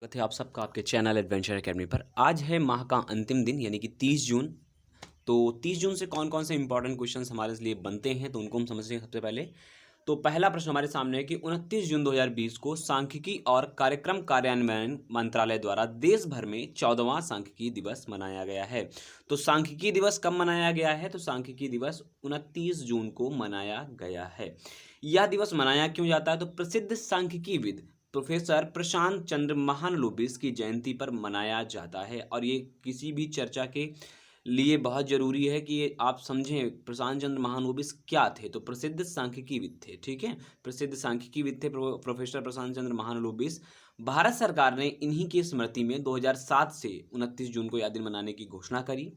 स्वागत है आप सबका आपके चैनल एडवेंचर एकेडमी पर। आज है माह का अंतिम दिन यानी कि 30 जून। तो 30 जून से कौन कौन से इंपॉर्टेंट क्वेश्चंस हमारे लिए बनते हैं तो उनको हम समझते हैं। सबसे पहले तो पहला प्रश्न हमारे सामने है कि 29 जून 2020 को सांख्यिकी और कार्यक्रम कार्यान्वयन मंत्रालय द्वारा देश भर में 14वां सांख्यिकी दिवस मनाया गया है। तो सांख्यिकी दिवस कब मनाया गया है? तो सांख्यिकी दिवस 29 जून को मनाया गया है। यह दिवस मनाया क्यों जाता है? तो प्रसिद्ध सांख्यिकीविद प्रोफेसर प्रशांत चंद्र महालनोबिस की जयंती पर मनाया जाता है। और ये किसी भी चर्चा के लिए बहुत जरूरी है कि ये आप समझें प्रशांत चंद्र महालनोबिस क्या थे। तो प्रसिद्ध सांख्यिकीविद थे, ठीक है, प्रसिद्ध सांख्यिकीविद थे प्रोफेसर प्रशांत चंद्र महालनोबिस। भारत सरकार ने इन्हीं की स्मृति में 2007 से 29 जून को यह दिन मनाने की घोषणा करी।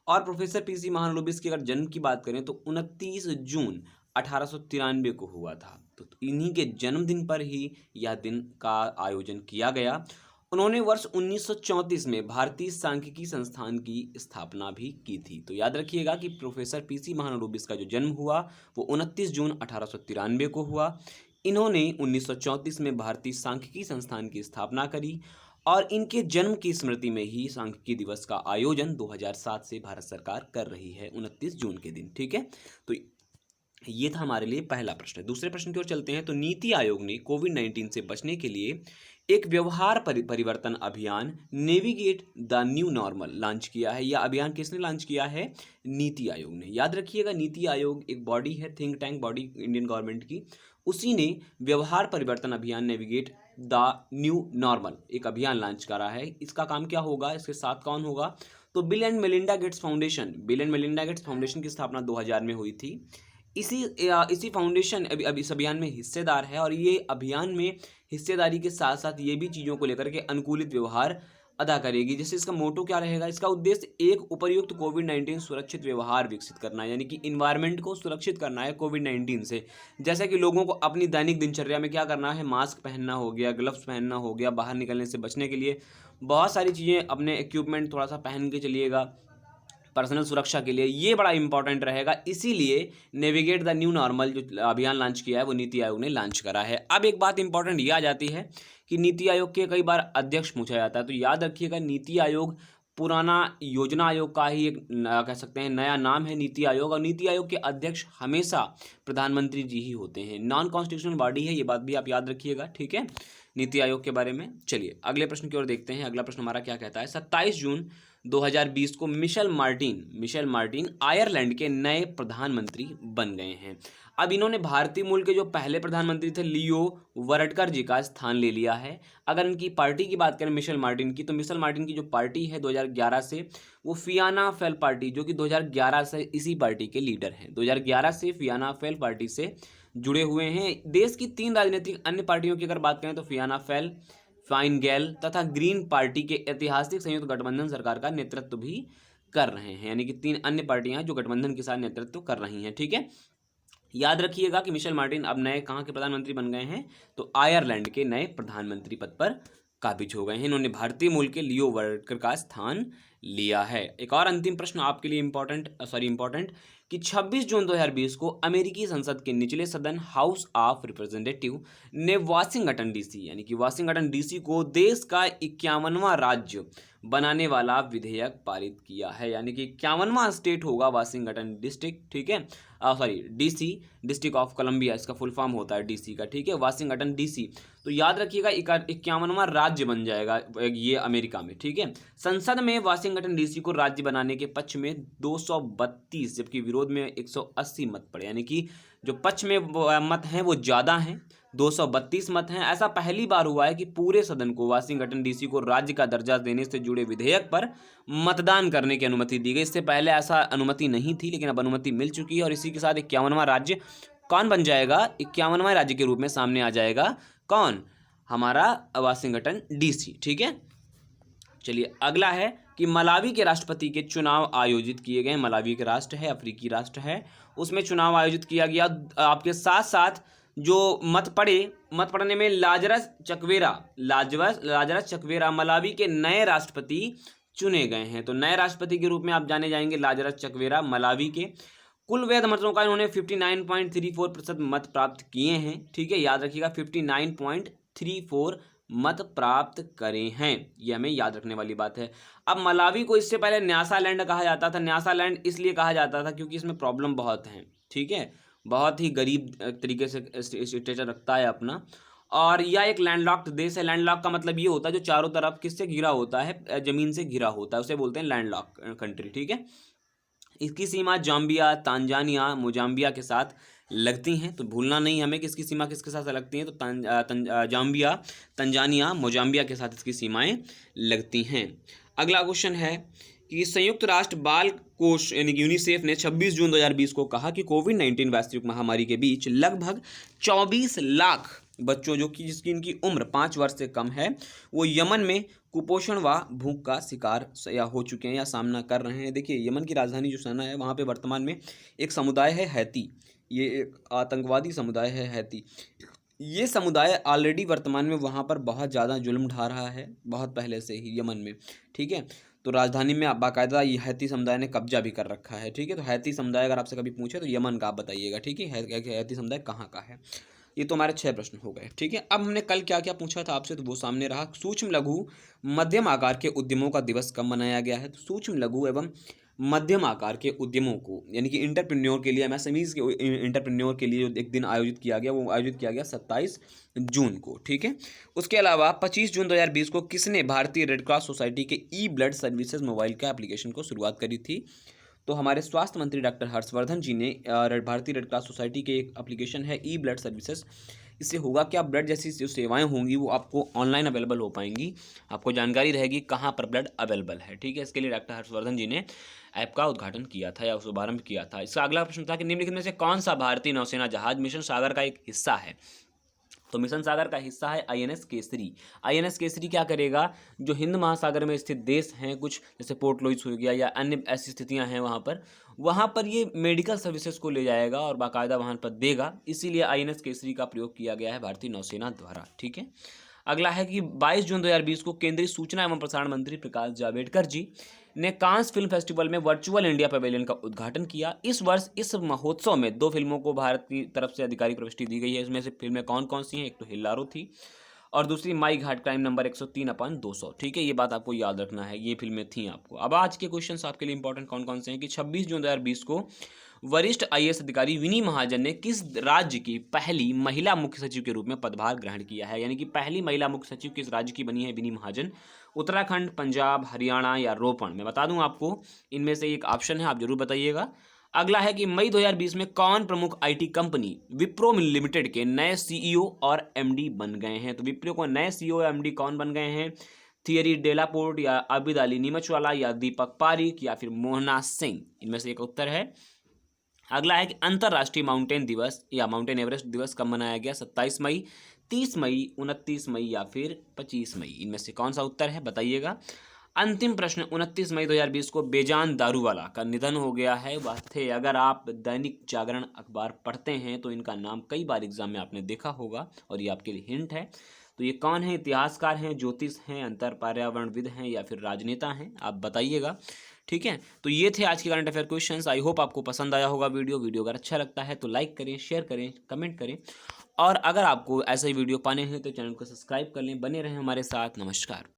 और प्रोफेसर पीसी महालनोबिस की अगर जन्म की बात करें तो 29 जून 1893 को हुआ था। तो इन्हीं के जन्मदिन पर ही यह दिन का आयोजन किया गया। उन्होंने वर्ष 1934 में भारतीय सांख्यिकी संस्थान की स्थापना भी की थी। तो याद रखिएगा कि प्रोफेसर पीसी महालनोबिस का जो जन्म हुआ वो 29 जून 1893 को हुआ। इन्होंने 1934 में भारतीय सांख्यिकी संस्थान की स्थापना करी और इनके जन्म की स्मृति में ही सांख्यिकी दिवस का आयोजन 2007 से भारत सरकार कर रही है 29 जून के दिन, ठीक है। तो ये था हमारे लिए पहला प्रश्न। दूसरे प्रश्न की ओर चलते हैं। तो नीति आयोग ने कोविड-19 से बचने के लिए एक व्यवहार परिवर्तन अभियान navigate the new normal launch किया है। यह अभियान किसने लॉन्च किया है? नीति आयोग ने। याद रखिएगा नीति आयोग एक बॉडी है, think tank body Indian government की। उसी ने व्यवहार परिवर्तन अभियान नेविगेट द न्यू नॉर्मल एक अभियान लॉन्च करा है। इसका काम क्या होगा? इसके साथ कौन होगा? तो bill and Melinda Gates foundation. Bill and Melinda Gates foundation की स्थापना 2000 में हुई थी। इसी फाउंडेशन अब इस अभियान में हिस्सेदार है। और ये अभियान में हिस्सेदारी के साथ साथ ये भी चीज़ों को लेकर के अनुकूलित व्यवहार अदा करेगी। जैसे इसका मोटो क्या रहेगा? इसका उद्देश्य एक उपयुक्त कोविड-19 सुरक्षित व्यवहार विकसित करना है, यानी कि इन्वायरमेंट को सुरक्षित करना है कोविड-19 से। जैसे कि लोगों को अपनी दैनिक दिनचर्या में क्या करना है? मास्क पहनना हो गया, ग्लव्स पहनना हो गया, बाहर निकलने से बचने के लिए बहुत सारी चीज़ें, अपने इक्विपमेंट थोड़ा सा पहन के चलिएगा पर्सनल सुरक्षा के लिए, ये बड़ा इंपॉर्टेंट रहेगा। इसीलिए नेविगेट द न्यू नॉर्मल जो अभियान लॉन्च किया है वो नीति आयोग ने लॉन्च करा है। अब एक बात इंपॉर्टेंट ये आ जाती है कि नीति आयोग के कई बार अध्यक्ष पूछा जाता है। तो याद रखिएगा नीति आयोग पुराना योजना आयोग का ही एक कह सकते हैं नया नाम है नीति आयोग। और नीति आयोग के अध्यक्ष हमेशा प्रधानमंत्री जी ही होते हैं। नॉन कॉन्स्टिट्यूशनल बॉडी है, ये बात भी आप याद रखिएगा, ठीक है, नीति आयोग के बारे में। चलिए अगले प्रश्न की ओर देखते हैं। अगला प्रश्न हमारा क्या कहता है? 27 जून 2020 को मिशेल मार्टिन आयरलैंड के नए प्रधानमंत्री बन गए हैं। अब इन्होंने भारतीय मूल के जो पहले प्रधानमंत्री थे लियो वरडकर जी का स्थान ले लिया है। अगर इनकी पार्टी की बात करें मिशेल मार्टिन की, तो मिशेल मार्टिन की जो पार्टी है 2011 से, वो फियाना फेल पार्टी, जो कि 2011 से इसी पार्टी के लीडर हैं। 2011 से फियाना फेल पार्टी से जुड़े हुए हैं। देश की 3 राजनीतिक अन्य पार्टियों की अगर बात करें तो फियाना फेल, फाइन गैल तथा ग्रीन पार्टी के ऐतिहासिक संयुक्त गठबंधन सरकार का नेतृत्व भी कर रहे हैं। यानी कि 3 अन्य पार्टियां जो गठबंधन के साथ नेतृत्व कर रही हैं, ठीक है। याद रखिएगा कि मिशेल मार्टिन अब नए कहाँ के प्रधानमंत्री बन गए हैं? तो आयरलैंड के नए प्रधानमंत्री पद पर काबिज हो गए हैं। इन्होंने भारतीय मूल के लियो वरडकर का स्थान लिया है। एक और अंतिम प्रश्न आपके लिए इंपॉर्टेंट कि 26 जून 2020 को अमेरिकी संसद के निचले सदन हाउस ऑफ रिप्रेजेंटेटिव ने वाशिंगटन डीसी यानी कि वाशिंगटन डीसी को देश का 51वां राज्य बनाने वाला विधेयक पारित किया है। यानी कि 51वां स्टेट होगा वाशिंगटन डिस्ट्रिक्ट, ठीक है, डीसी, डिस्ट्रिक्ट ऑफ कोलंबिया इसका फुल फॉर्म होता है डीसी का, ठीक है, वाशिंगटन डीसी। तो याद रखिएगा 51वां राज्य बन जाएगा ये अमेरिका में, ठीक है। संसद में वाशिंगटन डीसी को राज्य बनाने के पक्ष में 232 जबकि विरोध में 180 मत पड़े। यानी कि जो पक्ष में मत हैं वो ज़्यादा हैं, 232 मत हैं। ऐसा पहली बार हुआ है कि पूरे सदन को वाशिंगटन डीसी को राज्य का दर्जा देने से जुड़े विधेयक पर मतदान करने की अनुमति दी गई। इससे पहले ऐसा अनुमति नहीं थी, लेकिन अब अनुमति मिल चुकी है। और इसी के साथ 51वां राज्य कौन बन जाएगा? 51वां राज्य के रूप में सामने आ जाएगा कौन? हमारा वाशिंगटन डीसी, ठीक है। चलिए अगला है कि मलावी के राष्ट्रपति के चुनाव आयोजित किए गए। मलावी के राष्ट्र है, अफ्रीकी राष्ट्र है, उसमें चुनाव आयोजित किया गया। आपके साथ साथ जो मत पड़ने में लाजरस चकवेरा मलावी के नए राष्ट्रपति चुने गए हैं। तो नए राष्ट्रपति के रूप में आप जाने जाएंगे लाजरस चकवेरा मलावी के। कुल वैध मतों का इन्होंने 59.34% मत प्राप्त किए हैं, ठीक है, याद रखिएगा 59.34 मत प्राप्त करे हैं। ये हमें याद रखने वाली बात है। अब मलावी को इससे पहले न्यासालैंड कहा जाता था। न्यासालैंड इसलिए कहा जाता था क्योंकि इसमें प्रॉब्लम बहुत हैं, ठीक है, बहुत ही गरीब तरीके से स्टेटस रखता है अपना, और यह एक लैंडलॉक्ड देश है। लैंडलॉक का मतलब ये होता है जो चारों तरफ किससे घिरा होता है, जमीन से घिरा होता है, उसे बोलते हैं लैंडलॉक कंट्री, ठीक है। इसकी सीमा जाम्बिया, तांजानिया, मोजाम्बिया के साथ लगती हैं, तो भूलना नहीं हमें किसकी सीमा किसके साथ लगती हैं, तो जाम्बिया, तंजानिया, मोजाम्बिया के साथ इसकी सीमाएं लगती हैं। अगला क्वेश्चन है कि संयुक्त राष्ट्र बाल कोष यानी कि यूनिसेफ ने 26 जून 2020 को कहा कि कोविड-19 वैश्विक महामारी के बीच लगभग 24 लाख बच्चों जो कि जिसकी इनकी उम्र 5 वर्ष से कम है, वो यमन में कुपोषण व भूख का शिकार या हो चुके हैं या सामना कर रहे हैं। देखिए, यमन की राजधानी जो सना है, वहाँ पे वर्तमान में एक समुदाय है हैती। ये एक आतंकवादी समुदाय है हैती। ये समुदाय ऑलरेडी वर्तमान में वहाँ पर बहुत ज़्यादा जुल्म ढा रहा है, बहुत पहले से ही यमन में, ठीक है। तो राजधानी में बाकायदा ये हैती समुदाय ने कब्जा भी कर रखा है, ठीक है। तो हैती समुदाय अगर आपसे कभी पूछे तो यमन का आप बताइएगा, ठीक है। हैती समुदाय कहाँ का है। ये तो हमारे 6 प्रश्न हो गए, ठीक है। अब हमने कल क्या क्या पूछा था आपसे, तो वो सामने रहा। सूक्ष्म लघु मध्यम आकार के उद्यमों का दिवस कब मनाया गया है, तो सूक्ष्म लघु एवं मध्यम आकार के उद्यमों को यानी कि इंटरप्रेन्योर के लिए, एमएसएमईज के इंटरप्रेन्योर के लिए जो एक दिन आयोजित किया गया, वो आयोजित किया गया 27 जून को, ठीक है। उसके अलावा 25 जून 2020 को किसने भारतीय रेड क्रॉस सोसाइटी के ई ब्लड सर्विसेज मोबाइल के एप्लीकेशन को शुरुआत करी थी, तो हमारे स्वास्थ्य मंत्री डॉक्टर हर्षवर्धन जी ने भारतीय रेड क्रॉस सोसाइटी के एक एप्लीकेशन है ई ब्लड सर्विसेज। इससे होगा कि आप ब्लड जैसी जो सेवाएं होंगी वो आपको ऑनलाइन अवेलेबल हो पाएंगी, आपको जानकारी रहेगी कहाँ पर ब्लड अवेलेबल है, ठीक है। इसके लिए डॉक्टर हर्षवर्धन जी ने ऐप का उद्घाटन किया था या शुभारंभ किया था। इसका अगला प्रश्न था कि निम्नलिखित में से कौन सा भारतीय नौसेना जहाज मिशन सागर का एक हिस्सा है, तो मिशन सागर का हिस्सा है आईएनएस केसरी। आईएनएस केसरी क्या करेगा, जो हिंद महासागर में स्थित देश हैं कुछ, जैसे पोर्ट लुइस हो गया या अन्य ऐसी स्थितियां हैं वहाँ पर ये मेडिकल सर्विसेज को ले जाएगा और बाकायदा वहाँ पर देगा, इसीलिए आईएनएस केसरी का प्रयोग किया गया है भारतीय नौसेना द्वारा, ठीक है। अगला है कि 22 जून 2020 को केंद्रीय सूचना एवं प्रसारण मंत्री प्रकाश जावड़ेकर जी ने कांस फिल्म फेस्टिवल में वर्चुअल इंडिया पवेलियन का उद्घाटन किया। इस वर्ष इस महोत्सव में 2 फिल्मों को भारत की तरफ से आधिकारिक प्रविष्टि दी गई है। इसमें से फिल्में कौन कौन सी हैं, एक तो हिल्लारो थी और दूसरी माई घाट क्राइम नंबर 103/200, ठीक है। ये बात आपको याद रखना है, ये फिल्में थी आपको। अब आज के क्वेश्चन आपके लिए इंपॉर्टेंट कौन कौन से हैं कि 26 जून 2020 को वरिष्ठ आईएएस अधिकारी विनी महाजन ने किस राज्य की पहली महिला मुख्य सचिव के रूप में पदभार ग्रहण किया है, यानी कि पहली महिला मुख्य सचिव किस राज्य की बनी है विनी महाजन। उत्तराखंड, पंजाब, हरियाणा या रोपण, मैं बता दूं आपको इनमें से एक ऑप्शन है, आप जरूर बताइएगा। अगला है कि मई 2020 में कौन प्रमुख आईटी कंपनी विप्रो लिमिटेड के नए सीईओ और एमडी बन गए हैं, तो विप्रो को नए सीईओ और एमडी कौन बन गए हैं, थियरी डेलापोर्ट या आबिद अली नीमचवाला या दीपक पारिक या फिर मोहना सिंह, इनमें से एक उत्तर है। अगला है कि अंतर्राष्ट्रीय माउंटेन दिवस या माउंटेन एवरेस्ट दिवस कब मनाया गया, 27 मई, 30 मई, 29 मई या फिर 25 मई, इनमें से कौन सा उत्तर है बताइएगा। अंतिम प्रश्न, 29 मई 2020 को बेजान दारूवाला का निधन हो गया है। वह थे, अगर आप दैनिक जागरण अखबार पढ़ते हैं तो इनका नाम कई बार एग्जाम में आपने देखा होगा और ये आपके लिए हिंट है। तो ये कौन है, इतिहासकार हैं, ज्योतिष हैं, अंतर पर्यावरणविद हैं या फिर राजनेता हैं, आप बताइएगा, ठीक है। तो ये थे आज के current affair questions. I hope आपको पसंद आया होगा वीडियो अगर अच्छा लगता है तो लाइक करें, शेयर करें, कमेंट करें, और अगर आपको ऐसे ही वीडियो पाने हैं तो चैनल को सब्सक्राइब कर लें। बने रहें हमारे साथ। नमस्कार।